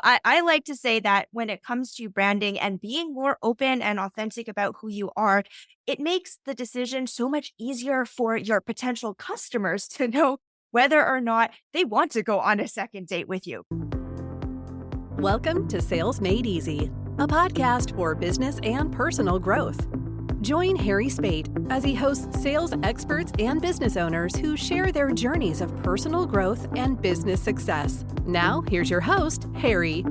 I like to say that when it comes to branding and being more open and authentic about who you are, it makes the decision so much easier for your potential customers to know whether or not they want to go on a second date with you. Welcome to Sales Made Easy, a podcast for business and personal growth. Join Harry Spate as he hosts sales experts and business owners who share their journeys of personal growth and business success. Now, here's your host, Harry.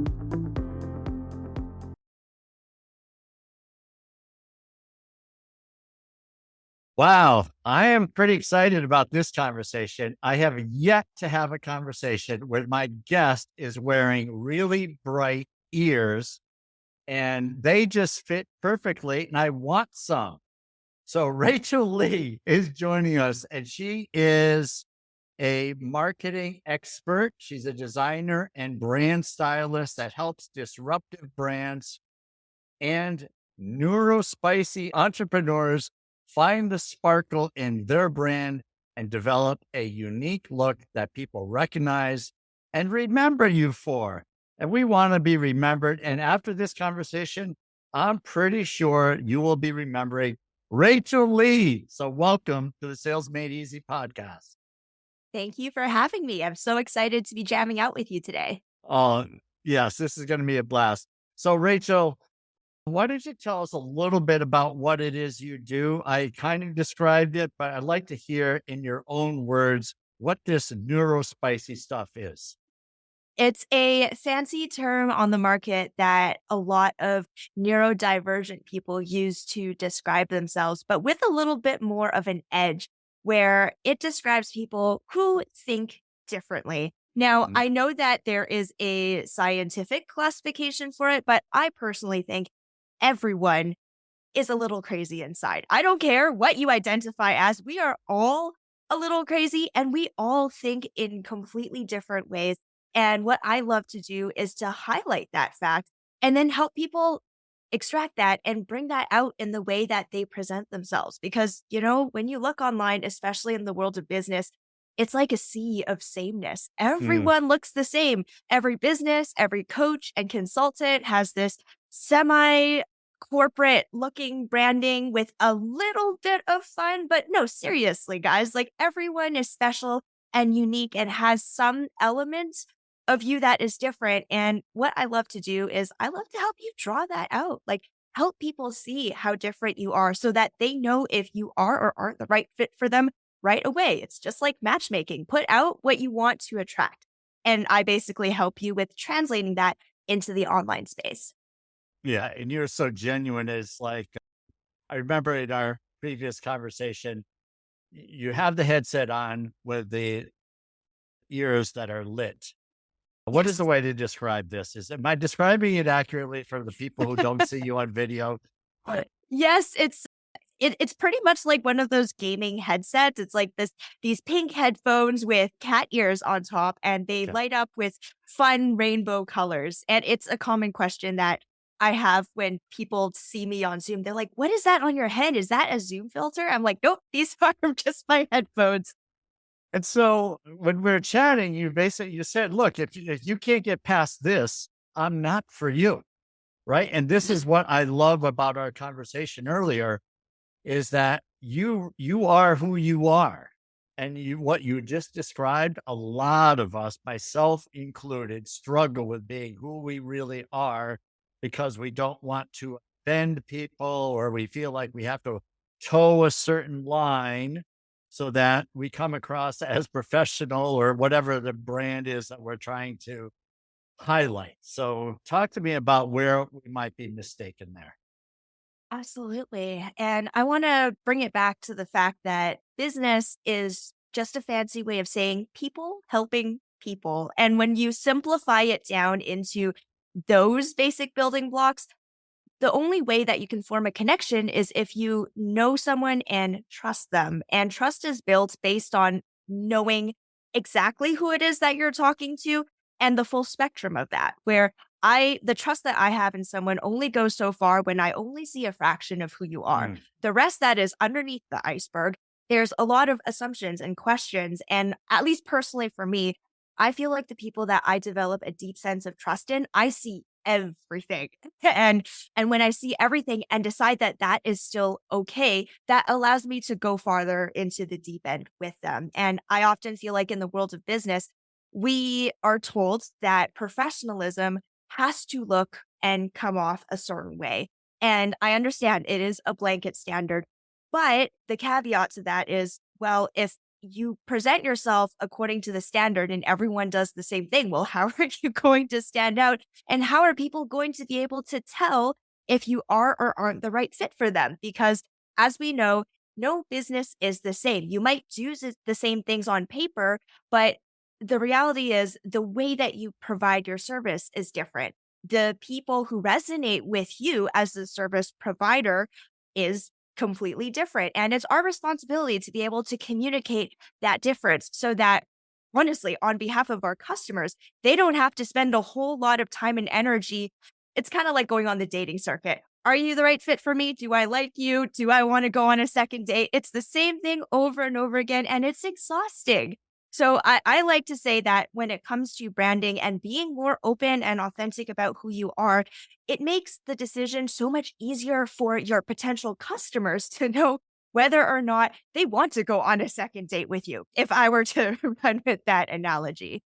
Wow, I am pretty excited about this conversation. I have yet to have a conversation where my guest is wearing really bright ears and they just fit perfectly, and I want some. So Rachel Lee is joining us, and she is a marketing expert. She's a designer and brand stylist that helps disruptive brands and neurospicy entrepreneurs find the sparkle in their brand and develop a unique look that people recognize and remember you for. And we want to be remembered. And after this conversation, I'm pretty sure you will be remembering Rachel Lee. So welcome to the Sales Made Easy podcast. Thank you for having me. I'm so excited to be jamming out with you today. Oh, yes, this is going to be a blast. So Rachel, why don't you tell us a little bit about what it is you do? I kind of described it, but I'd like to hear in your own words what this neurospicy stuff is. It's a fancy term on the market that a lot of neurodivergent people use to describe themselves, but with a little bit more of an edge where it describes people who think differently. Now, I know that there is a scientific classification for it, but I personally think everyone is a little crazy inside. I don't care what you identify as. We are all a little crazy and we all think in completely different ways. And what I love to do is to highlight that fact and then help people extract that and bring that out in the way that they present themselves. Because, when you look online, especially in the world of business, it's like a sea of sameness. Everyone looks the same. Every business, every coach and consultant has this semi-corporate looking branding with a little bit of fun. But no, seriously, guys, like everyone is special and unique and has some element of you that is different. And what I love to do is I love to help you draw that out, like help people see how different you are so that they know if you are or aren't the right fit for them right away. It's just like matchmaking. Put out what you want to attract. And I basically help you with translating that into the online space. Yeah. And you're so genuine. It's like, I remember in our previous conversation, you have the headset on with the ears that are lit. What is the way to describe this? Am I describing it accurately for the people who don't see you on video? Yes, it's pretty much like one of those gaming headsets. It's like these pink headphones with cat ears on top, and they light up with fun rainbow colors. And it's a common question that I have when people see me on Zoom. They're like, "What is that on your head? Is that a Zoom filter?" I'm like, "Nope, these are just my headphones." And so when we're chatting, you said, look, if you can't get past this, I'm not for you. Right. And this is what I love about our conversation earlier is that you are who you are. And what you just described, a lot of us, myself included, struggle with being who we really are because we don't want to offend people or we feel like we have to toe a certain line so that we come across as professional or whatever the brand is that we're trying to highlight. So talk to me about where we might be mistaken there. Absolutely. And I want to bring it back to the fact that business is just a fancy way of saying people helping people. And when you simplify it down into those basic building blocks, the only way that you can form a connection is if you know someone and trust them. And trust is built based on knowing exactly who it is that you're talking to and the full spectrum of that, where the trust that I have in someone only goes so far when I only see a fraction of who you are. The rest that is underneath the iceberg, there's a lot of assumptions and questions. And at least personally for me, I feel like the people that I develop a deep sense of trust in, I see everything. And when I see everything and decide that that is still okay, that allows me to go farther into the deep end with them. And I often feel like in the world of business, we are told that professionalism has to look and come off a certain way. And I understand it is a blanket standard, but the caveat to that is, well, if you present yourself according to the standard and everyone does the same thing, well, how are you going to stand out? And how are people going to be able to tell if you are or aren't the right fit for them? Because as we know, no business is the same. You might do the same things on paper, but the reality is the way that you provide your service is different. The people who resonate with you as the service provider is completely different. And it's our responsibility to be able to communicate that difference so that, honestly, on behalf of our customers, they don't have to spend a whole lot of time and energy. It's kind of like going on the dating circuit. Are you the right fit for me? Do I like you? Do I want to go on a second date? It's the same thing over and over again, and it's exhausting. So I like to say that when it comes to branding and being more open and authentic about who you are, it makes the decision so much easier for your potential customers to know whether or not they want to go on a second date with you, if I were to run with that analogy.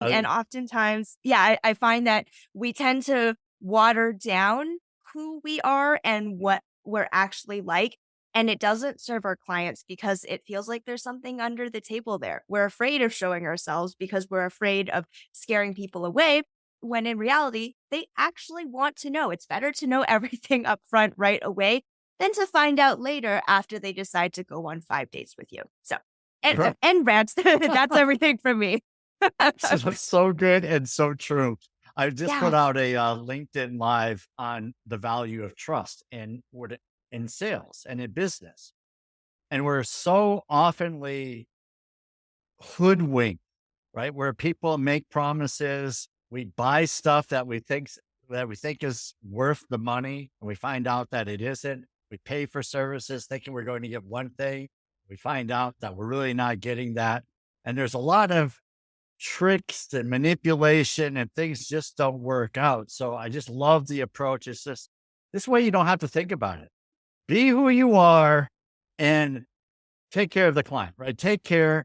And I, oftentimes, yeah, I find that we tend to water down who we are and what we're actually like. And it doesn't serve our clients because it feels like there's something under the table there. We're afraid of showing ourselves because we're afraid of scaring people away. When in reality, they actually want to know. It's better to know everything up front right away than to find out later after they decide to go on 5 dates with you. So, and rants. That's everything from me. so good and so true. I just Yeah, put out a LinkedIn live on the value of trust in sales and in business. And we're so oftenly hoodwinked, right? Where people make promises, we buy stuff that we think is worth the money, and we find out that it isn't. We pay for services thinking we're going to get one thing. We find out that we're really not getting that. And there's a lot of tricks and manipulation and things just don't work out. So I just love the approach. It's just this way you don't have to think about it. Be who you are and take care of the client, right? Take care.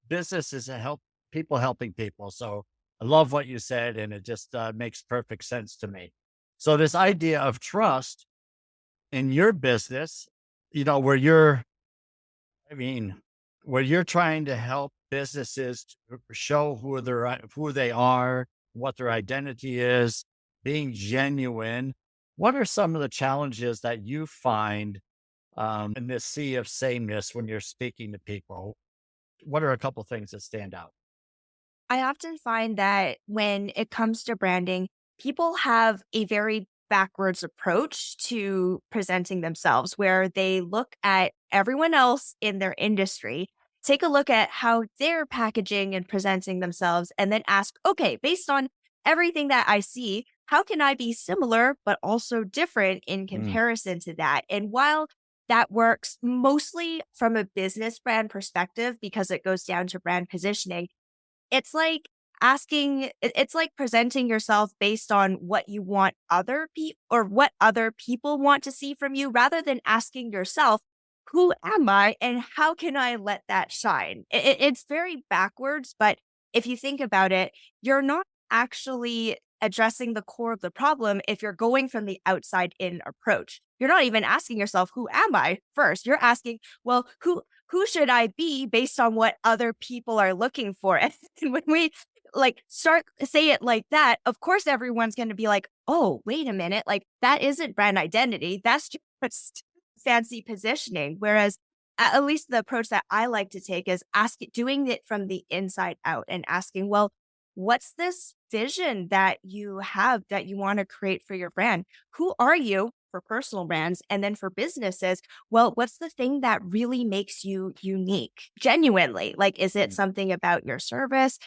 Business is a people helping people. So I love what you said, and it just makes perfect sense to me. So this idea of trust in your business, you know, I mean, where you're trying to help businesses to show who they are, what their identity is, being genuine. What are some of the challenges that you find in this sea of sameness when you're speaking to people? What are a couple things that stand out? I often find that when it comes to branding, people have a very backwards approach to presenting themselves, where they look at everyone else in their industry, take a look at how they're packaging and presenting themselves, and then ask, okay, based on everything that I see, how can I be similar, but also different in Mm, comparison to that? And while that works mostly from a business brand perspective, because it goes down to brand positioning, it's like it's like presenting yourself based on what you want other people or what other people want to see from you rather than asking yourself, "Who am I and how can I let that shine?" It's very backwards, but if you think about it, you're not actually addressing the core of the problem if you're going from the outside in approach. You're not even asking yourself, "Who am I?" first. You're asking, "Well, who should I be based on what other people are looking for?" And when we start say it like that, of course everyone's going to be like, "Oh, wait a minute. Like that isn't brand identity. That's just fancy positioning." Whereas at least the approach that I like to take is doing it from the inside out and asking, "Well, what's this vision that you have that you want to create for your brand? Who are you?" For personal brands, and then for businesses, well, what's the thing that really makes you unique? Genuinely, like, is it mm, something about your service,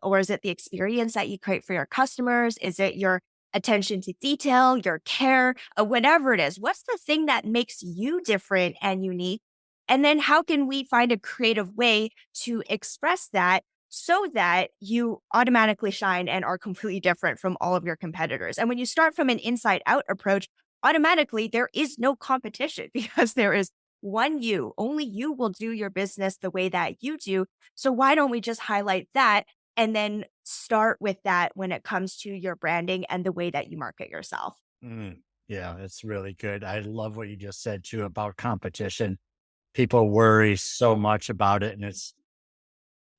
or is it the experience that you create for your customers? Is it your attention to detail, your care, whatever it is? What's the thing that makes you different and unique? And then how can we find a creative way to express that so that you automatically shine and are completely different from all of your competitors. And when you start from an inside out approach, automatically there is no competition because there is one you. Only you will do your business the way that you do. So why don't we just highlight that and then start with that when it comes to your branding and the way that you market yourself? Mm, yeah, it's really good. I love what you just said too about competition. People worry so much about it, and it's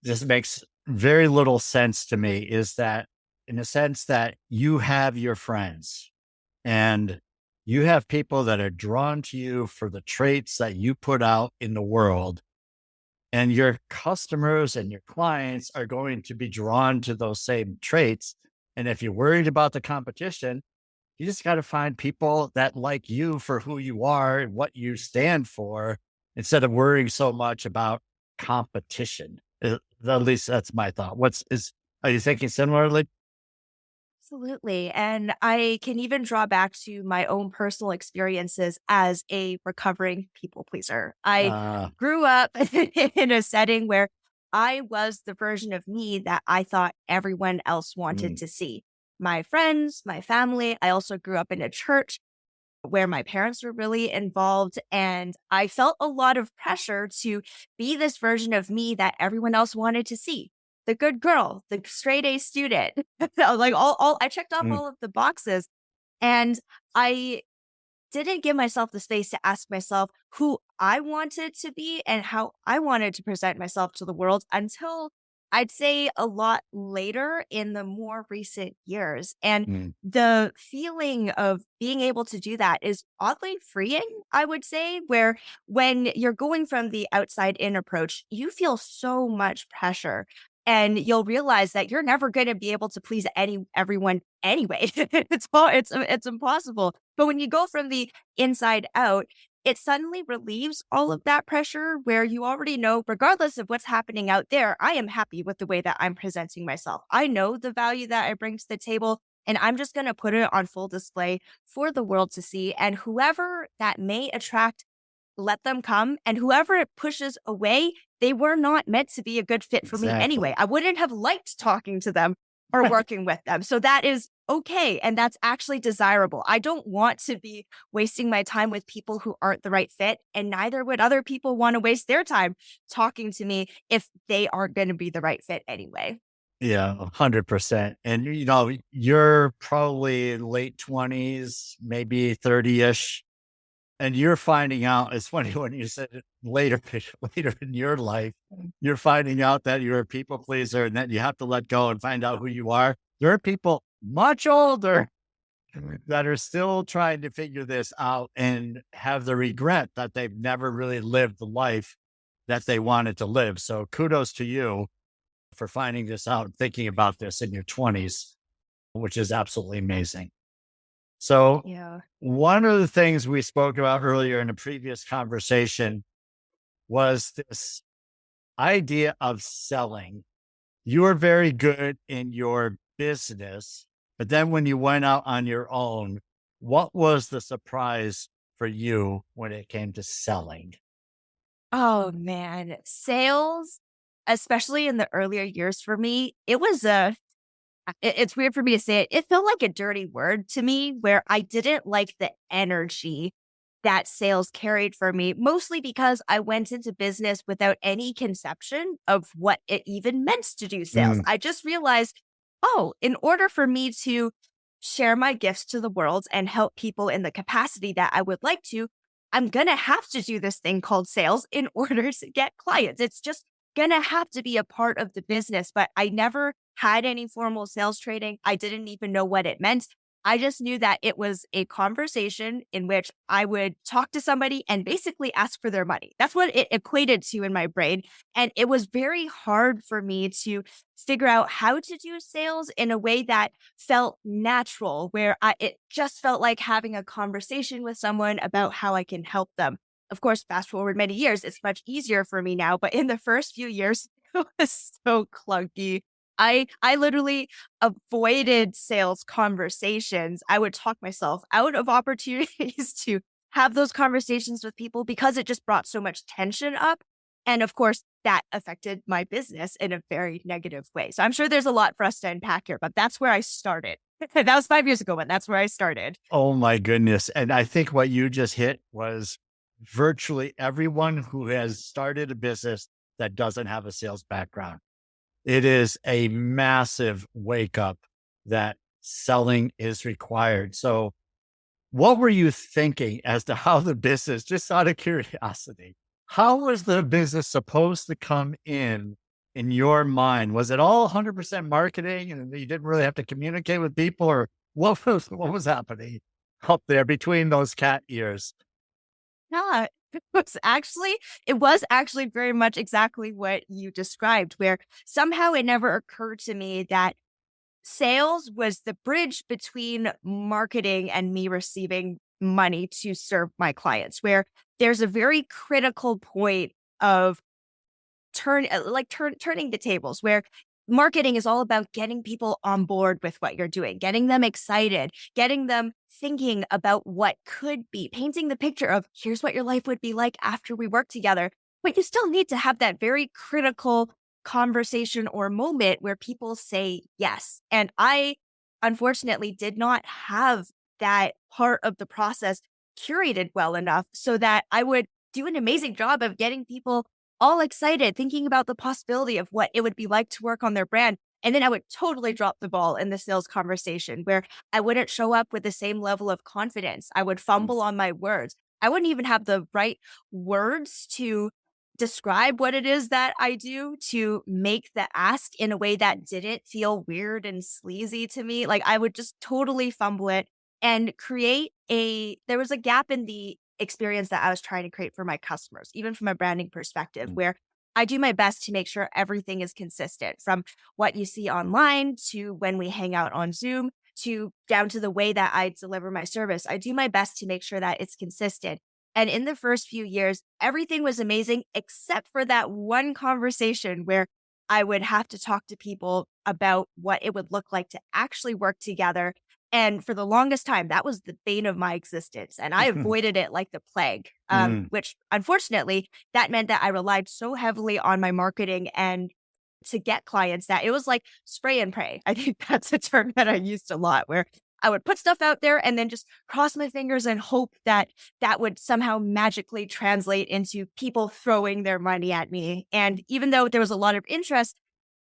just makes very little sense to me. Is that in the sense that you have your friends and you have people that are drawn to you for the traits that you put out in the world, and your customers and your clients are going to be drawn to those same traits. And if you're worried about the competition, you just got to find people that like you for who you are and what you stand for instead of worrying so much about competition. At least that's my thought. Are you thinking similarly? Absolutely. And I can even draw back to my own personal experiences as a recovering people pleaser. I Uh, grew up in a setting where I was the version of me that I thought everyone else wanted mm, to see. My friends, my family. I also grew up in a church where my parents were really involved. And I felt a lot of pressure to be this version of me that everyone else wanted to see. The good girl, the straight A student. Like all I checked off mm, all of the boxes. And I didn't give myself the space to ask myself who I wanted to be and how I wanted to present myself to the world until I'd say a lot later in the more recent years. And mm, the feeling of being able to do that is oddly freeing, I would say, where when you're going from the outside in approach, you feel so much pressure. And you'll realize that you're never going to be able to please everyone anyway. It's impossible. But when you go from the inside out, it suddenly relieves all of that pressure where you already know, regardless of what's happening out there, I am happy with the way that I'm presenting myself. I know the value that I bring to the table, and I'm just going to put it on full display for the world to see. And whoever that may attract, let them come. And whoever it pushes away, they were not meant to be a good fit for me anyway. exactly. I wouldn't have liked talking to them or working with them. So that is okay. And that's actually desirable. I don't want to be wasting my time with people who aren't the right fit. And neither would other people want to waste their time talking to me if they aren't going to be the right fit anyway. Yeah, 100%. And you're probably late 20s, maybe 30ish. And you're finding out, it's funny when you said it later, later in your life, you're finding out that you're a people pleaser and that you have to let go and find out who you are. There are people much older that are still trying to figure this out and have the regret that they've never really lived the life that they wanted to live. So kudos to you for finding this out and thinking about this in your 20s, which is absolutely amazing. So, Yeah. one of the things we spoke about earlier in a previous conversation was this idea of selling. You were very good in your business, but then when you went out on your own, what was the surprise for you when it came to selling? Oh man, sales, especially in the earlier years for me, it was it's weird for me to say it. It felt like a dirty word to me where I didn't like the energy that sales carried for me, mostly because I went into business without any conception of what it even meant to do sales. Mm, I just realized, oh, in order for me to share my gifts to the world and help people in the capacity that I would like to, I'm going to have to do this thing called sales in order to get clients. It's just going to have to be a part of the business. But I never had any formal sales training. I didn't even know what it meant. I just knew that it was a conversation in which I would talk to somebody and basically ask for their money. That's what it equated to in my brain. And it was very hard for me to figure out how to do sales in a way that felt natural, where it just felt like having a conversation with someone about how I can help them. Of course, fast forward many years, it's much easier for me now. But in the first few years, it was so clunky. I literally avoided sales conversations. I would talk myself out of opportunities to have those conversations with people because it just brought so much tension up. And of course, that affected my business in a very negative way. So I'm sure there's a lot for us to unpack here, but that's where I started. That was 5 years ago, but that's where I started. Oh my goodness. And I think what you just hit was virtually everyone who has started a business that doesn't have a sales background. It is a massive wake up that selling is required. So, what were you thinking as to how the business, just out of curiosity, how was the business supposed to come in your mind? Was it all 100% marketing and you didn't really have to communicate with people, or what was happening up there between those cat ears? Yeah, it was actually very much exactly what you described, where somehow it never occurred to me that sales was the bridge between marketing and me receiving money to serve my clients, where there's a very critical point of turning the tables, where marketing is all about getting people on board with what you're doing, getting them excited, getting them thinking about what could be, painting the picture of here's what your life would be like after we work together. But you still need to have that very critical conversation or moment where people say yes. And I unfortunately did not have that part of the process curated well enough so that I would do an amazing job of getting people all excited, thinking about the possibility of what it would be like to work on their brand. And then I would totally drop the ball in the sales conversation where I wouldn't show up with the same level of confidence. I would Mm, fumble on my words. I wouldn't even have the right words to describe what it is that I do to make the ask in a way that didn't feel weird and sleazy to me. Like I would just totally fumble it and there was a gap in the experience that I was trying to create for my customers, even from a branding perspective, mm, where I do my best to make sure everything is consistent from what you see online to when we hang out on Zoom to down to the way that I deliver my service. I do my best to make sure that it's consistent. And in the first few years, everything was amazing except for that one conversation where I would have to talk to people about what it would look like to actually work together. And for the longest time, that was the bane of my existence. And I avoided it like the plague, mm. which unfortunately, that meant that I relied so heavily on my marketing and to get clients that it was like spray and pray. I think that's a term that I used a lot where I would put stuff out there and then just cross my fingers and hope that that would somehow magically translate into people throwing their money at me. And even though there was a lot of interest,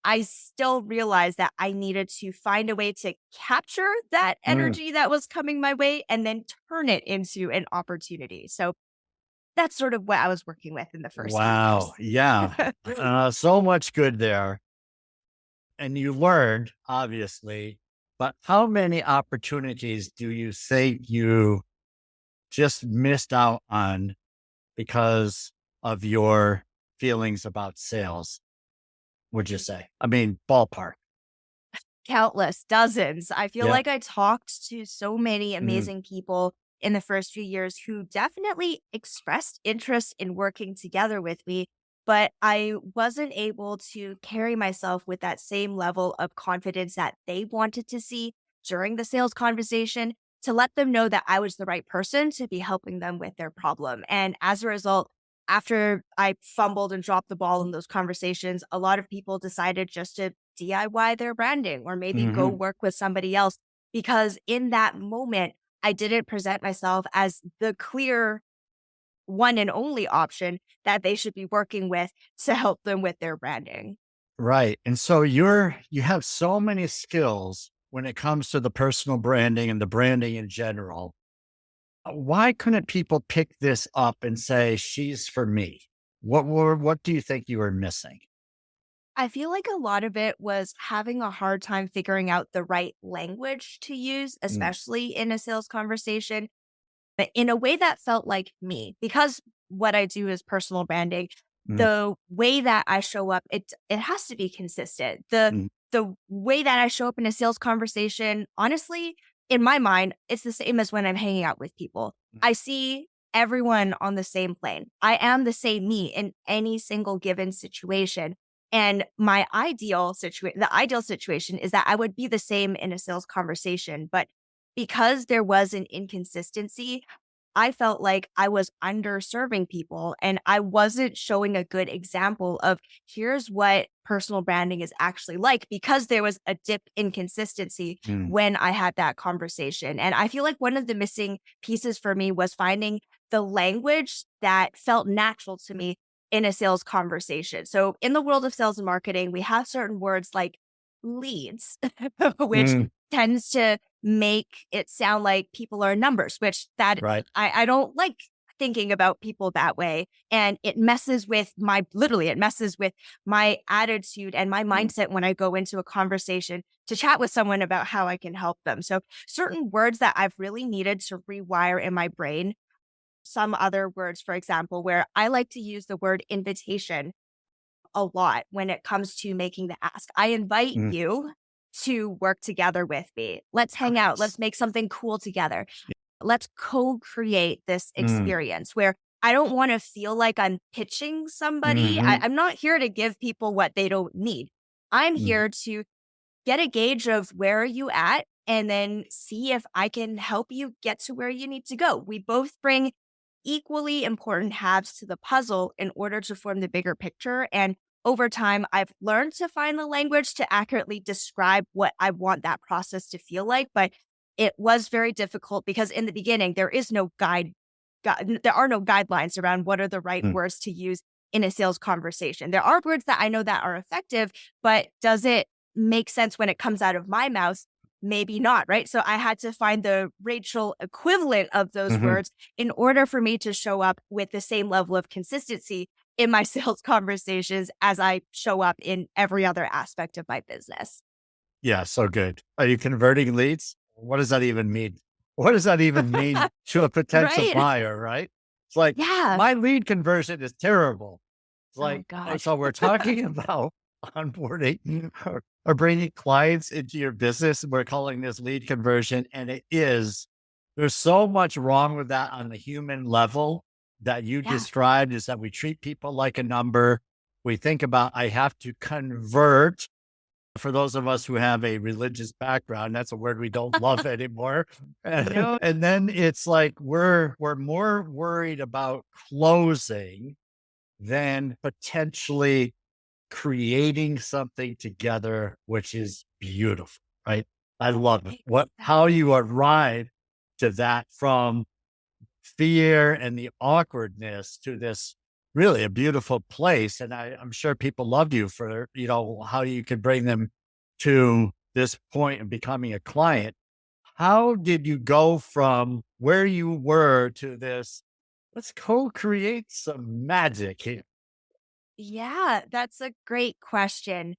I still realized that I needed to find a way to capture that Mm. energy that was coming my way and then turn it into an opportunity. So that's sort of what I was working with in the first few Wow. years. Yeah. So much good there. And you learned, obviously, but how many opportunities do you think you just missed out on because of your feelings about sales, would you say? I mean, ballpark. Countless, dozens. I feel Yeah. like I talked to so many Mm, amazing people in the first few years who definitely expressed interest in working together with me, but I wasn't able to carry myself with that same level of confidence that they wanted to see during the sales conversation to let them know that I was the right person to be helping them with their problem. And as a result, after I fumbled and dropped the ball in those conversations, a lot of people decided just to DIY their branding or maybe go mhm. work with somebody else because in that moment, I didn't present myself as the clear one and only option that they should be working with to help them with their branding. Right. And so you have so many skills when it comes to the personal branding and the branding in general. Why couldn't people pick this up and say, she's for me? What do you think you were missing? I feel like a lot of it was having a hard time figuring out the right language to use, Mm, especially in a sales conversation, but in a way that felt like me. Because what I do is personal branding, mm, the way that I show up, it has to be consistent. The mm, the way that I show up in a sales conversation, honestly, in my mind, it's the same as when I'm hanging out with people. mm. I see everyone on the same plane. I am the same me in any single given situation. And the ideal situation is that I would be the same in a sales conversation. But because there was an inconsistency, I felt like I was underserving people and I wasn't showing a good example of here's what personal branding is actually like because there was a dip in consistency Mm. when I had that conversation. And I feel like one of the missing pieces for me was finding the language that felt natural to me in a sales conversation. So in the world of sales and marketing, we have certain words like leads, which Mm. tends to make it sound like people are numbers, which that Right. I don't like thinking about people that way. And it messes with it messes with my attitude and my mindset when I go into a conversation to chat with someone about how I can help them. So certain words that I've really needed to rewire in my brain, some other words, for example, where I like to use the word invitation a lot when it comes to making the ask. I invite Mm. you to work together with me. Let's hang out. Let's make something cool together. Let's co-create this Mm. experience where I don't want to feel like I'm pitching somebody. Mhm. I'm not here to give people what they don't need. I'm Mhm. here to get a gauge of where are you at and then see if I can help you get to where you need to go. We both bring equally important halves to the puzzle in order to form the bigger picture. And over time, I've learned to find the language to accurately describe what I want that process to feel like. But it was very difficult because in the beginning, there is no there are no guidelines around what are the right Mm. words to use in a sales conversation. There are words that I know that are effective, but does it make sense when it comes out of my mouth? Maybe not, right? So I had to find the Rachel equivalent of those Mhm. words in order for me to show up with the same level of consistency in my sales conversations as I show up in every other aspect of my business. Yeah, so good. Are you converting leads? What does that even mean? What does that even mean to a potential Right? buyer, right? It's like, Yeah. my lead conversion is terrible. It's Oh like, oh, gosh. so we're talking about onboarding or bringing clients into your business. We're calling this lead conversion. And it is, there's so much wrong with that on the human level that you Yeah. described is that we treat people like a number. We think about, I have to convert. For those of us who have a religious background, that's a word we don't love anymore. And, No. and then it's like we're more worried about closing than potentially creating something together, which is beautiful, right? I love it. How you Exactly. arrive to that from fear and the awkwardness to this really a beautiful place. And I'm sure people love you for, how you could bring them to this point of becoming a client. How did you go from where you were to this? Let's co-create some magic here. Yeah, that's a great question.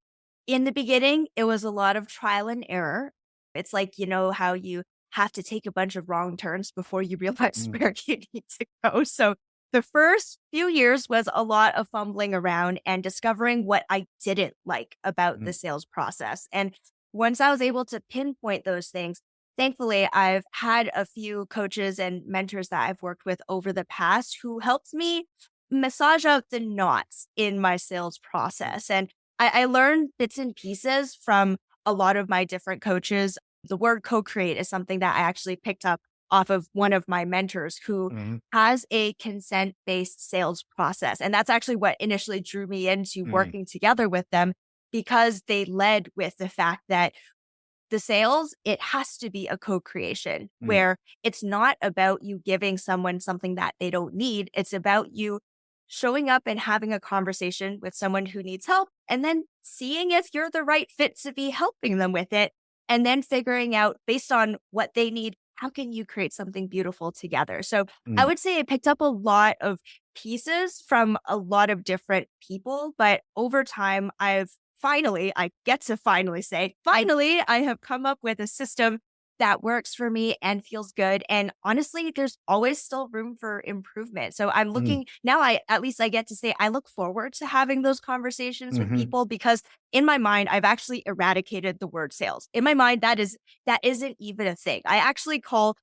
In the beginning, it was a lot of trial and error. It's like, how you have to take a bunch of wrong turns before you realize Mm. where you need to go. So the first few years was a lot of fumbling around and discovering what I didn't like about the Mm. sales process. And once I was able to pinpoint those things, thankfully, I've had a few coaches and mentors that I've worked with over the past who helped me massage out the knots in my sales process. And I learned bits and pieces from a lot of my different coaches. The word co create is something that I actually picked up off of one of my mentors who Mm. has a consent based sales process. And that's actually what initially drew me into Mm. working together with them because they led with the fact that the sales, it has to be a co-creation Mm. where it's not about you giving someone something that they don't need. It's about you showing up and having a conversation with someone who needs help and then seeing if you're the right fit to be helping them with it. And then figuring out based on what they need, how can you create something beautiful together? So I Mm. would say I picked up a lot of pieces from a lot of different people, but over time, I get to finally say, finally, I have come up with a system that works for me and feels good. And honestly, there's always still room for improvement. So I'm Mm. looking now, at least I get to say, I look forward to having those conversations with Mhm. people because in my mind, I've actually eradicated the word sales. In my mind, that isn't even a thing. I actually call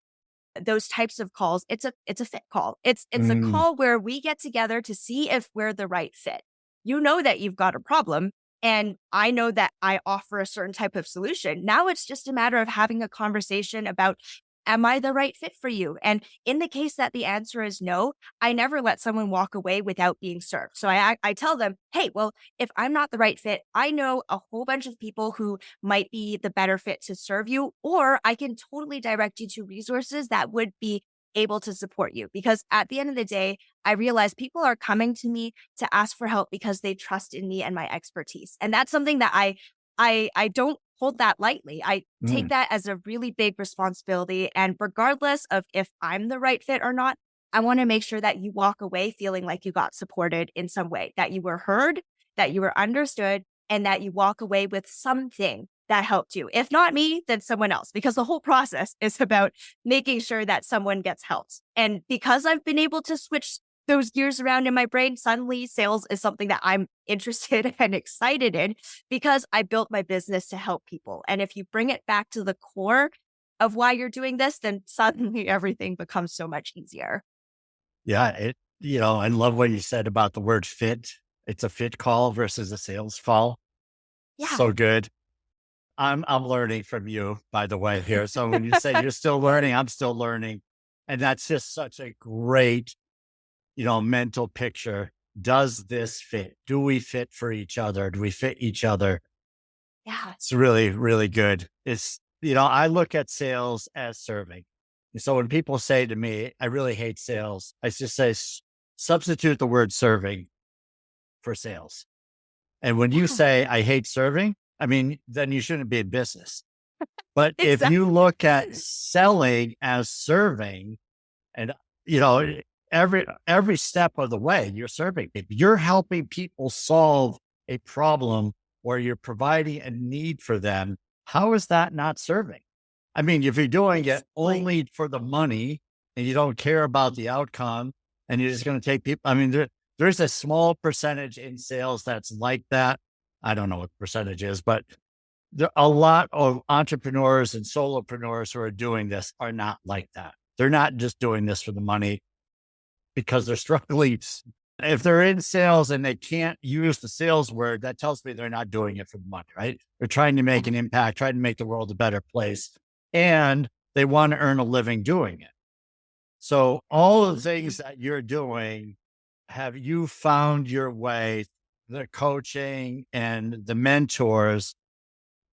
those types of calls, it's a fit call. It's a Mm. call where we get together to see if we're the right fit. You know that you've got a problem and I know that I offer a certain type of solution. Now it's just a matter of having a conversation about am I the right fit for you? And in the case that the answer is no, I never let someone walk away without being served. So I tell them, hey, well, if I'm not the right fit, I know a whole bunch of people who might be the better fit to serve you, or I can totally direct you to resources that would be able to support you. Because at the end of the day, I realize people are coming to me to ask for help because they trust in me and my expertise. And that's something that I don't hold that lightly. I take Mm. that as a really big responsibility. And regardless of if I'm the right fit or not, I want to make sure that you walk away feeling like you got supported in some way, that you were heard, that you were understood, and that you walk away with something that helped you. If not me, then someone else, because the whole process is about making sure that someone gets helped. And because I've been able to switch those gears around in my brain, suddenly sales is something that I'm interested and excited in because I built my business to help people. And if you bring it back to the core of why you're doing this, then suddenly everything becomes so much easier. Yeah. I love what you said about the word fit. It's a fit call versus a sales call. Yeah. So good. I'm learning from you, by the way, here. So when you say you're still learning, I'm still learning. And that's just such a great, mental picture. Does this fit? Do we fit for each other? Do we fit each other? Yeah. It's really, really good. I look at sales as serving. So when people say to me, I really hate sales, I just say, substitute the word serving for sales. And when you Yeah. say, I hate serving, I mean, then you shouldn't be in business. But if Exactly. you look at selling as serving and, you know, every step of the way, you're serving people, you're helping people solve a problem or you're providing a need for them. How is that not serving? I mean, if you're doing it Like, only for the money and you don't care about the outcome and you're just going to take people, I mean, there's a small percentage in sales that's like that. I don't know what the percentage is, but a lot of entrepreneurs and solopreneurs who are doing this are not like that. They're not just doing this for the money because they're struggling. If they're in sales and they can't use the sales word, that tells me they're not doing it for the money, right? They're trying to make an impact, trying to make the world a better place, and they want to earn a living doing it. So all of the things that you're doing, have you found your way, the coaching and the mentors?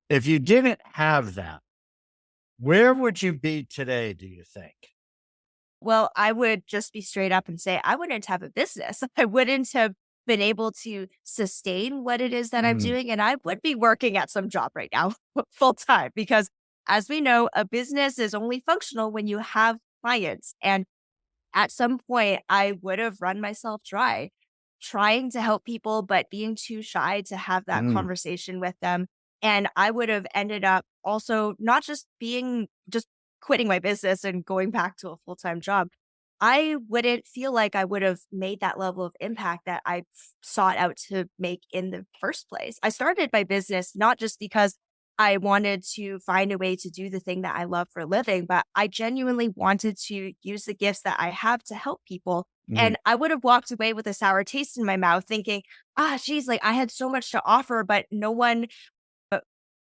If you didn't have that, where would you be today, do you think? well, I would just be straight up and say, I wouldn't have a business. I wouldn't have been able to sustain what it is that I'm Mm, doing. And I would be working at some job right now full time because, as we know, a business is only functional when you have clients. And at some point, I would have run myself dry trying to help people, but being too shy to have that mm, conversation with them. And I would have ended up also not just quitting my business and going back to a full time job. I wouldn't feel like I would have made that level of impact that I sought out to make in the first place. I started my business not just because I wanted to find a way to do the thing that I love for a living, but I genuinely wanted to use the gifts that I have to help people. mm, And I would have walked away with a sour taste in my mouth thinking, geez, like I had so much to offer, but no one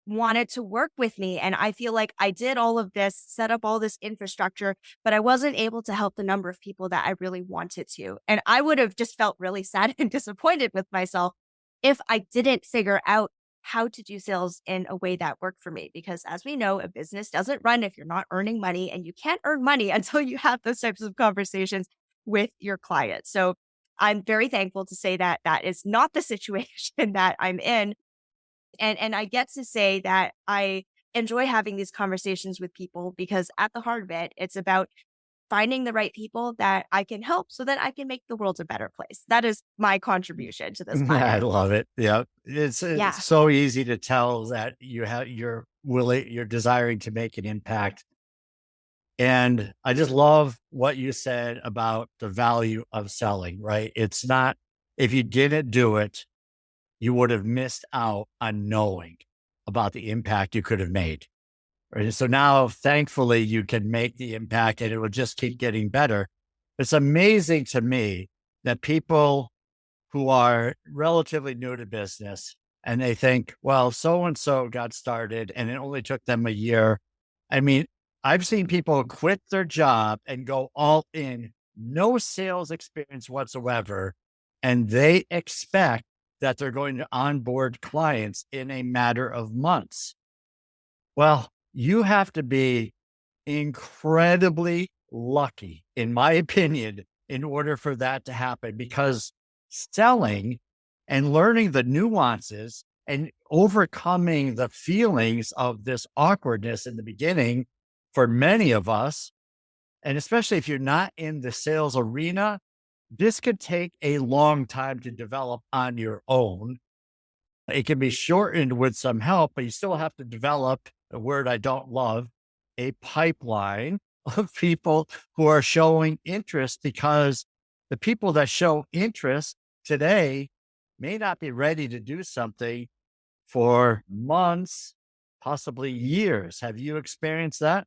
wanted to work with me. And I feel like I did all of this, set up all this infrastructure, but I wasn't able to help the number of people that I really wanted to. And I would have just felt really sad and disappointed with myself if I didn't figure out how to do sales in a way that worked for me. Because as we know, a business doesn't run if you're not earning money, and you can't earn money until you have those types of conversations with your clients. So I'm very thankful to say that that is not the situation that I'm in, and I get to say that I enjoy having these conversations with people because at the heart of it, it's about finding the right people that I can help so that I can make the world a better place. That is my contribution to this I planet. love it. Yeah. It's Yeah. so easy to tell that you're desiring to make an impact. And I just love what you said about the value of selling, right? It's not, if you didn't do it, you would have missed out on knowing about the impact you could have made. Right. So now, thankfully, you can make the impact and it will just keep getting better. It's amazing to me that people who are relatively new to business and they think, well, so and so got started and it only took them a year. I mean, I've seen people quit their job and go all in, no sales experience whatsoever, and they expect that they're going to onboard clients in a matter of months. Well, you have to be incredibly lucky, in my opinion, in order for that to happen, because selling and learning the nuances and overcoming the feelings of this awkwardness in the beginning for many of us, and especially if you're not in the sales arena, this could take a long time to develop on your own. It can be shortened with some help, but you still have to develop a word I don't love, a pipeline of people who are showing interest, because the people that show interest today may not be ready to do something for months, possibly years. Have you experienced that?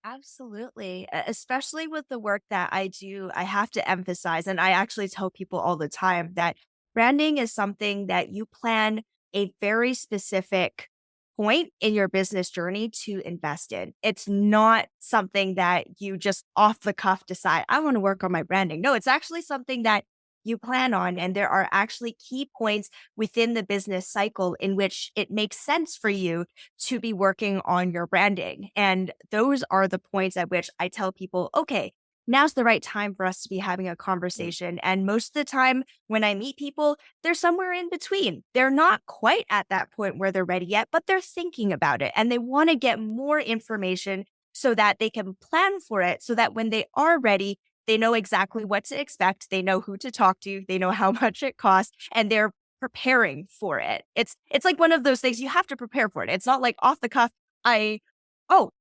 Absolutely. Especially with the work that I do, I have to emphasize, and I actually tell people all the time that branding is something that you plan a very specific point in your business journey to invest in. It's not something that you just off the cuff decide, I want to work on my branding. No, it's actually something that you plan on. And there are actually key points within the business cycle in which it makes sense for you to be working on your branding. And those are the points at which I tell people, okay, now's the right time for us to be having a Mm. conversation. And most of the time when I meet people, they're somewhere in between. They're not quite at that point where they're ready yet, but they're thinking about it and they want to get more information so that they can plan for it, so that when they are ready, they know exactly what to expect. They know who to talk to. They know how much it costs, and they're preparing for it. It's like one of those things you have to prepare for it. It's not like off the cuff. I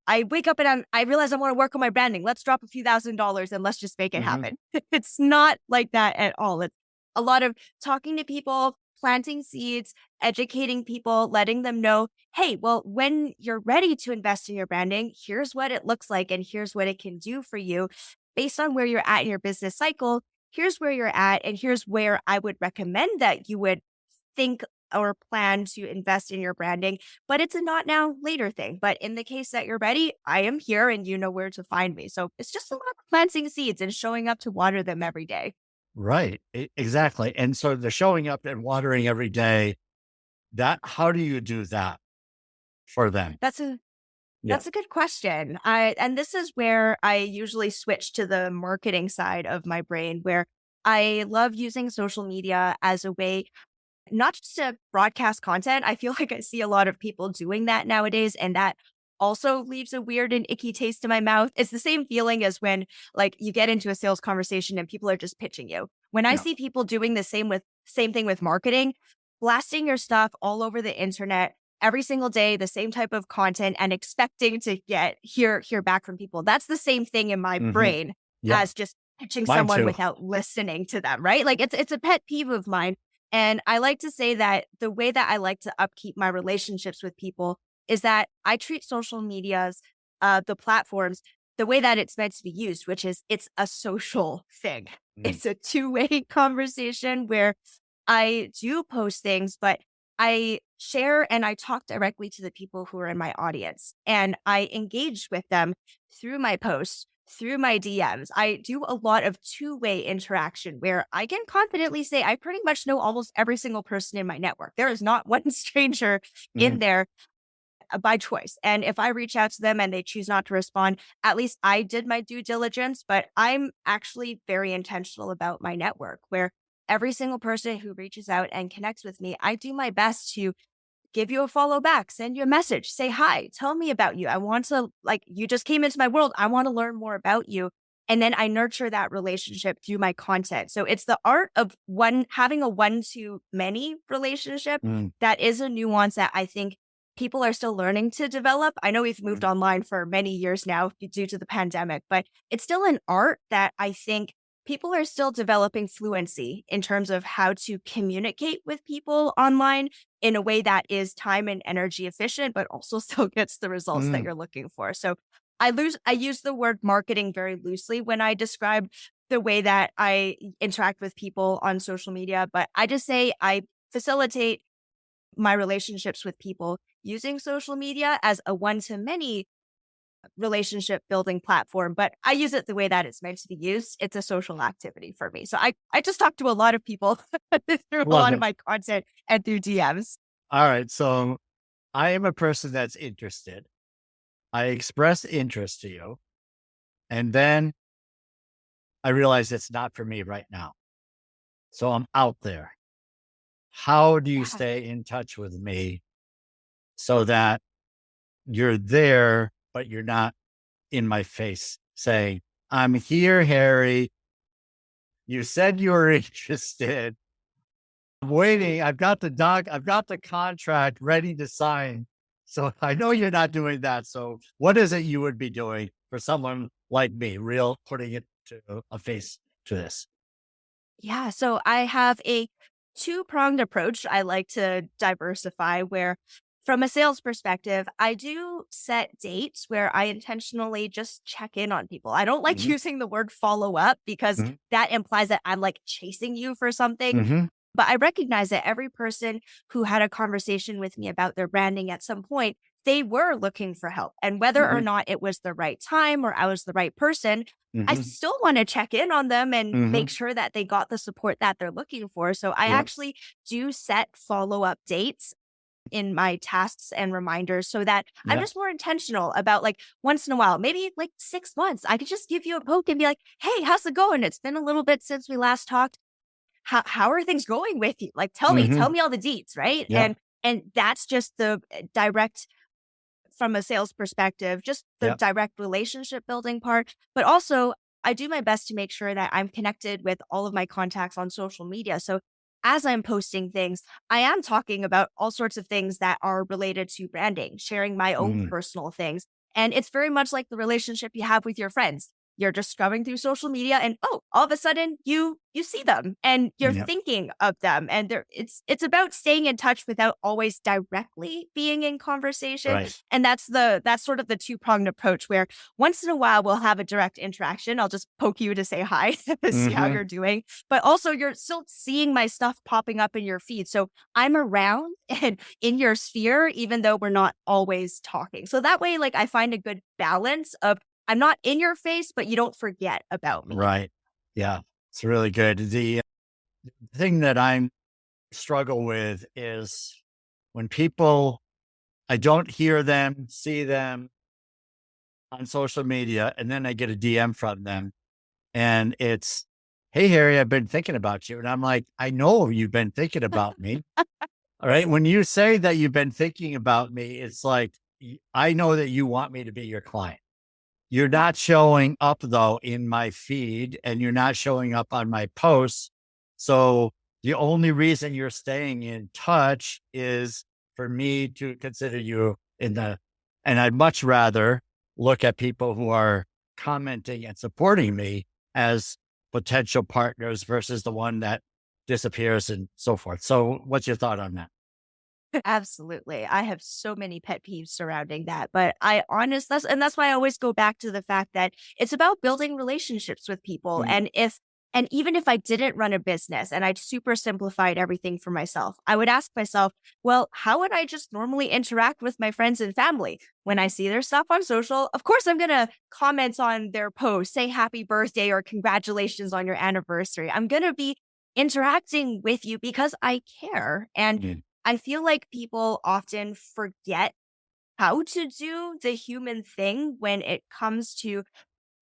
I wake up and I realize I want to work on my branding. Let's drop a few $1,000s and let's just make it Mhm. happen. It's not like that at all. It's a lot of talking to people, planting seeds, educating people, letting them know, hey, well, when you're ready to invest in your branding, here's what it looks like and here's what it can do for you. Based on where you're at in your business cycle, here's where you're at, and here's where I would recommend that you would think or plan to invest in your branding. But it's a not now, later thing. But in the case that you're ready, I am here and you know where to find me. So it's just a lot of planting seeds and showing up to water them every day. Right. Exactly. And so the showing up and watering every day, that how do you do that for them? That's a Yeah. That's a good question. And this is where I usually switch to the marketing side of my brain, where I love using social media as a way not just to broadcast content. I feel like I see a lot of people doing that nowadays, and that also leaves a weird and icky taste in my mouth. It's the same feeling as when like you get into a sales conversation and people are just pitching you. When I Yeah. see people doing the same thing with marketing, blasting your stuff all over the internet every single day, the same type of content and expecting to hear back from people. That's the same thing in my Mhm. brain Yeah. as just pitching Mine someone too. without listening to them, right? Like it's a pet peeve of mine, and I like to say that the way that I like to upkeep my relationships with people is that I treat social medias, the platforms, the way that it's meant to be used, which is it's a social thing. Mm. It's a two-way conversation where I do post things, but I share and I talk directly to the people who are in my audience and I engage with them through my posts, through my DMs. I do a lot of two-way interaction where I can confidently say I pretty much know almost every single person in my network. There is not one stranger in Mhm. there by choice. And if I reach out to them and they choose not to respond, at least I did my due diligence. But I'm actually very intentional about my network where every single person who reaches out and connects with me, I do my best to give you a follow back, send you a message, say hi, tell me about you. I want to, like, you just came into my world. I want to learn more about you. And then I nurture that relationship through my content. So it's the art of having a one to many relationship. Mm. That is a nuance that I think people are still learning to develop. I know we've moved Mm. online for many years now due to the pandemic, but it's still an art that I think people are still developing fluency in terms of how to communicate with people online in a way that is time and energy efficient, but also still gets the results that Mm. you're looking for. So I use the word marketing very loosely when I describe the way that I interact with people on social media, but I just say I facilitate my relationships with people using social media as a one to many relationship building platform, but I use it the way that it's meant to be used. It's a social activity for me. So I just talk to a lot of people through a Love lot of it. my content and through DMs. All right. So I am a person that's interested. I express interest to you. And then I realize it's not for me right now. So I'm out there. How do you Yeah. stay in touch with me so that you're there, but you're not in my face saying, I'm here, Harry. You said you were interested. I'm waiting. I've got the contract ready to sign. So I know you're not doing that. So what is it you would be doing for someone like me, real putting it to a face to this? Yeah. So I have a two-pronged approach. I like to diversify where from a sales perspective, I do set dates where I intentionally just check in on people. I don't like Hmm. using the word follow up because Hmm. that implies that I'm like chasing you for something. Hmm. But I recognize that every person who had a conversation with me about their branding at some point, they were looking for help. And whether or Hmm. not it was the right time or I was the right person, I Hmm. still want to check in on them and Hmm. make sure that they got the support that they're looking for. So I Yep. actually do set follow up dates in my tasks and reminders so that I'm Yep. just more intentional about like once in a while, maybe like 6 months, I could just give you a poke and be like, hey, how's it going? It's been a little bit since we last talked. How are things going with you? Like tell Hmm. me all the deets, right? Yep. And that's just the direct from a sales perspective, just the Yep. direct relationship building part. But also, I do my best to make sure that I'm connected with all of my contacts on social media. So as I'm posting things, I am talking about all sorts of things that are related to branding, sharing my own Mm. personal things. And it's very much like the relationship you have with your friends. You're just scrubbing through social media and oh, all of a sudden you see them and you're Yep. thinking of them. And it's about staying in touch without always directly being in conversation, Right. and that's sort of the two-pronged approach where once in a while we'll have a direct interaction. I'll just poke you to say hi, see how Hmm. you're doing. But also you're still seeing my stuff popping up in your feed. So I'm around and in your sphere, even though we're not always talking. So that way, like I find a good balance of I'm not in your face, but you don't forget about me. Right. Yeah. It's really good. The thing that I struggle with is when people, I don't hear them, see them on social media, and then I get a DM from them and it's, hey, Harry, I've been thinking about you. And I'm like, I know you've been thinking about me. All right. When you say that you've been thinking about me, it's like, I know that you want me to be your client. You're Yeah. not showing up though in my feed and you're not showing up on my posts. So the only reason you're staying in touch is for me to consider you in the, and I'd much rather look at people who are commenting and supporting me as potential partners versus the one that disappears and so forth. So what's your thought on that? Absolutely. I have so many pet peeves surrounding that, but that's why I always go back to the fact that it's about building relationships with people. Mm. And even if I didn't run a business and I'd super simplified everything for myself, I would ask myself, well, how would I just normally interact with my friends and family? When I see their stuff on social, of course, I'm going to comment on their post, say happy birthday or congratulations on your anniversary. I'm going to be interacting with you because I care. And Mm. I feel like people often forget how to do the human thing when it comes to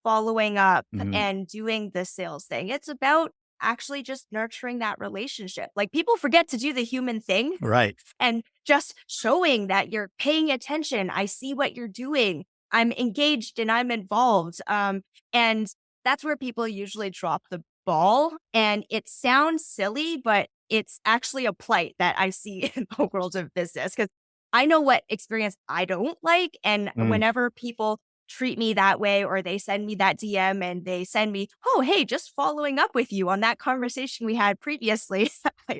following up Mhm. and doing the sales thing. It's about actually just nurturing that relationship. Like people forget to do the human thing Right. and just showing that you're paying attention. I see what you're doing. I'm engaged and I'm involved. And that's where people usually drop the ball. And it sounds silly, but it's actually a plight that I see in the world of business because I know what experience I don't like. And Mm. whenever people treat me that way or they send me that DM and they send me, oh, hey, just following up with you on that conversation we had previously,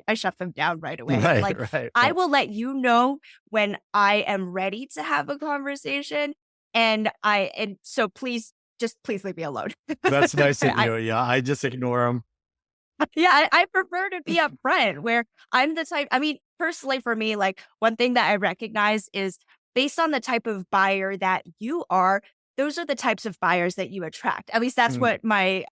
I shut them down right away. I'm Right. like, Right. I Right. will let you know when I am ready to have a conversation. And so please leave me alone. That's nice of I, you. Yeah. I just ignore them. yeah, I prefer to be upfront where I'm the type, I mean, personally for me, like one thing that I recognize is based on the type of buyer that you are, those are the types of buyers that you attract. At least that's Mm, what my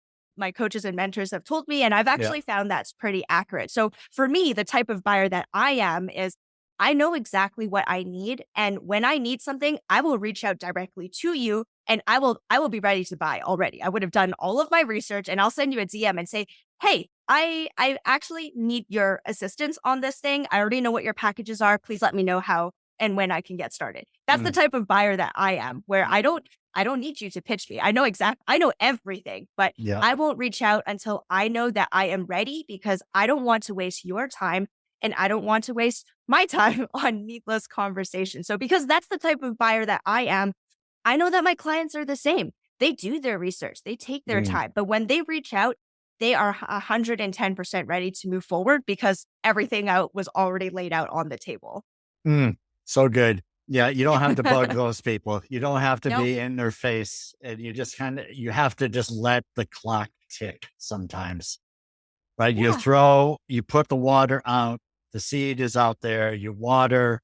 coaches and mentors have told me. And I've yeah. actually found that's pretty accurate. So for me, the type of buyer that I am is I know exactly what I need. And when I need something, I will reach out directly to you and I will be ready to buy already. I would have done all of my research and I'll send you a DM and say, hey, I actually need your assistance on this thing. I already know what your packages are. Please let me know how and when I can get started. That's the Mm, type of buyer that I am, where I don't need you to pitch me. I know everything, but yeah. I won't reach out until I know that I am ready because I don't want to waste your time and I don't want to waste my time on needless conversation. So because that's the type of buyer that I am, I know that my clients are the same. They do their research, they take their Mm, time, but when they reach out, they are 110% ready to move forward because everything out was already laid out on the table. mm, so good. Yeah. You don't have to bug those people. You don't have to Nope. be in their face. And you just you have to just let the clock tick sometimes, right? Yeah. You put the water out, the seed is out there, you water,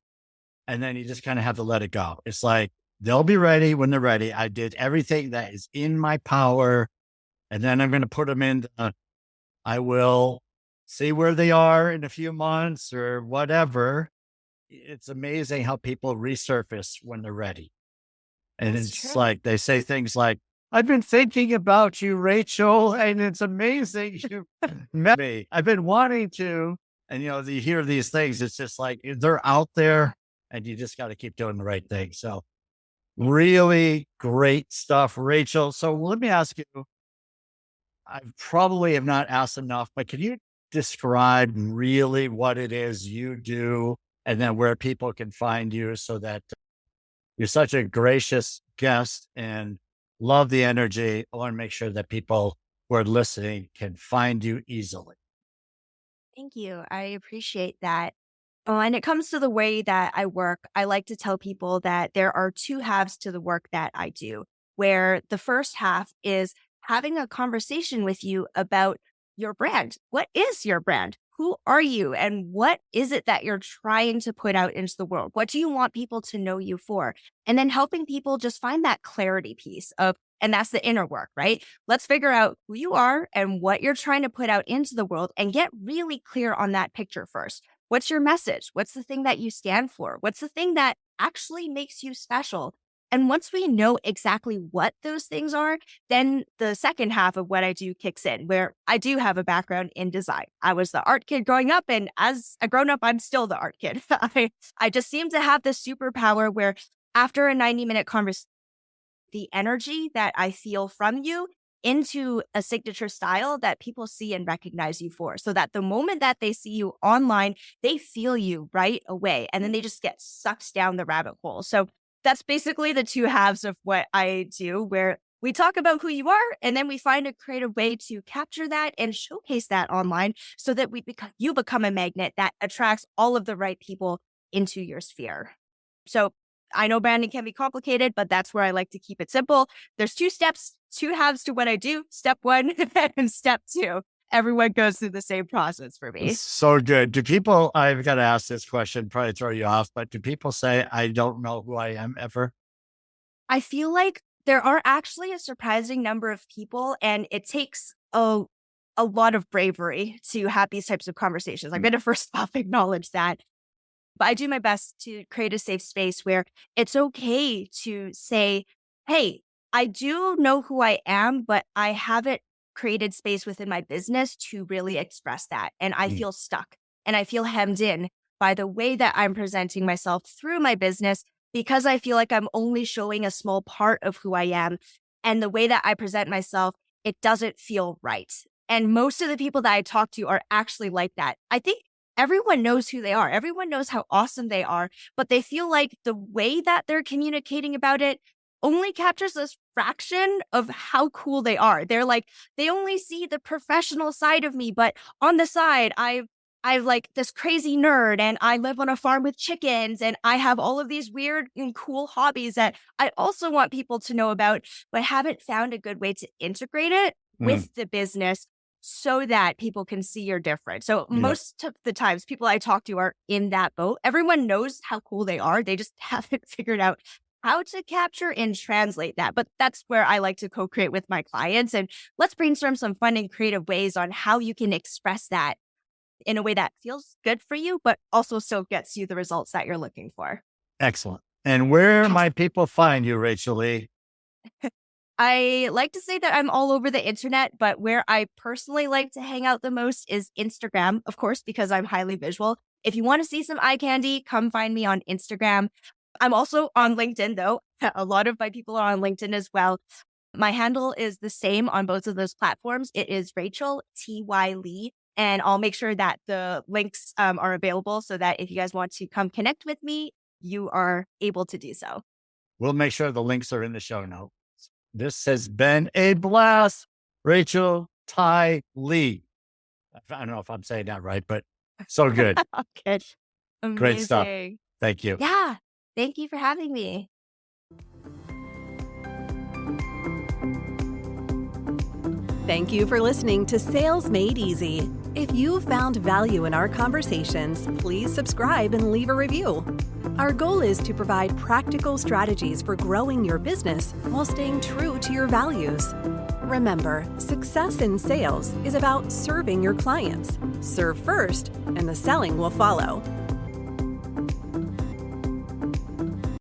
and then you just kind of have to let it go. It's like, they'll be ready when they're ready. I did everything that is in my power. And then I'm going to put them in. I will see where they are in a few months or whatever. It's amazing how people resurface when they're ready. And That's it's true. like they say things like, I've been thinking about you, Rachel, and it's amazing you met me. I've been wanting to. And, you hear these things. It's just like they're out there and you just got to keep doing the right thing. So, really great stuff, Rachel. So, let me ask you, I probably have not asked enough, but can you describe really what it is you do and then where people can find you so that you're such a gracious guest and love the energy? I want to make sure that people who are listening can find you easily. Thank you. I appreciate that. And it comes to the way that I work, I like to tell people that there are two halves to the work that I do, where the first half is having a conversation with you about your brand. What is your brand? Who are you? And what is it that you're trying to put out into the world? What do you want people to know you for? And then helping people just find that clarity piece of, and that's the inner work, right? Let's figure out who you are and what you're trying to put out into the world and get really clear on that picture first. What's your message? What's the thing that you stand for? What's the thing that actually makes you special? And once we know exactly what those things are, then the second half of what I do kicks in, where I do have a background in design. I was the art kid growing up, and as a grown up, I'm still the art kid. I just seem to have this superpower where after a 90-minute conversation, the energy that I feel from you into a signature style that people see and recognize you for. So that the moment that they see you online, they feel you right away. And then they just get sucked down the rabbit hole. So that's basically the two halves of what I do, where we talk about who you are and then we find a creative way to capture that and showcase that online so that you become a magnet that attracts all of the right people into your sphere. So I know branding can be complicated, but that's where I like to keep it simple. There's two steps, two halves to what I do. Step one and step two. Everyone goes through the same process for me. So good. Do people, I've got to ask this question, probably throw you off, but do people say, I don't know who I am ever? I feel like there are actually a surprising number of people, and it takes a lot of bravery to have these types of conversations. I'm Mm, going to first off acknowledge that. But I do my best to create a safe space where it's okay to say, hey, I do know who I am, but I haven't created space within my business to really express that. And I mm, feel stuck and I feel hemmed in by the way that I'm presenting myself through my business because I feel like I'm only showing a small part of who I am. And the way that I present myself, it doesn't feel right. And most of the people that I talk to are actually like that. I think everyone knows who they are. Everyone knows how awesome they are, but they feel like the way that they're communicating about it only captures a fraction of how cool they are. They're like, they only see the professional side of me, but on the side, I've like this crazy nerd and I live on a farm with chickens and I have all of these weird and cool hobbies that I also want people to know about, but haven't found a good way to integrate it mm, with the business so that people can see you're different. So yeah. most of the times people I talk to are in that boat. Everyone knows how cool they are. They just haven't figured out how to capture and translate that. But that's where I like to co-create with my clients. And let's brainstorm some fun and creative ways on how you can express that in a way that feels good for you, but also still gets you the results that you're looking for. Excellent. And where might people find you, Rachel Lee? I like to say that I'm all over the internet, but where I personally like to hang out the most is Instagram, of course, because I'm highly visual. If you want to see some eye candy, come find me on Instagram. I'm also on LinkedIn, though. A lot of my people are on LinkedIn as well. My handle is the same on both of those platforms. It is Rachel T.Y. Lee. And I'll make sure that the links are available so that if you guys want to come connect with me, you are able to do so. We'll make sure the links are in the show notes. This has been a blast. Rachel Ty Lee. I don't know if I'm saying that right, but so good. Good. Great stuff. Amazing. Thank you. Yeah. Thank you for having me. Thank you for listening to Sales Made Easy. If you found value in our conversations, please subscribe and leave a review. Our goal is to provide practical strategies for growing your business while staying true to your values. Remember, success in sales is about serving your clients. Serve first, and the selling will follow.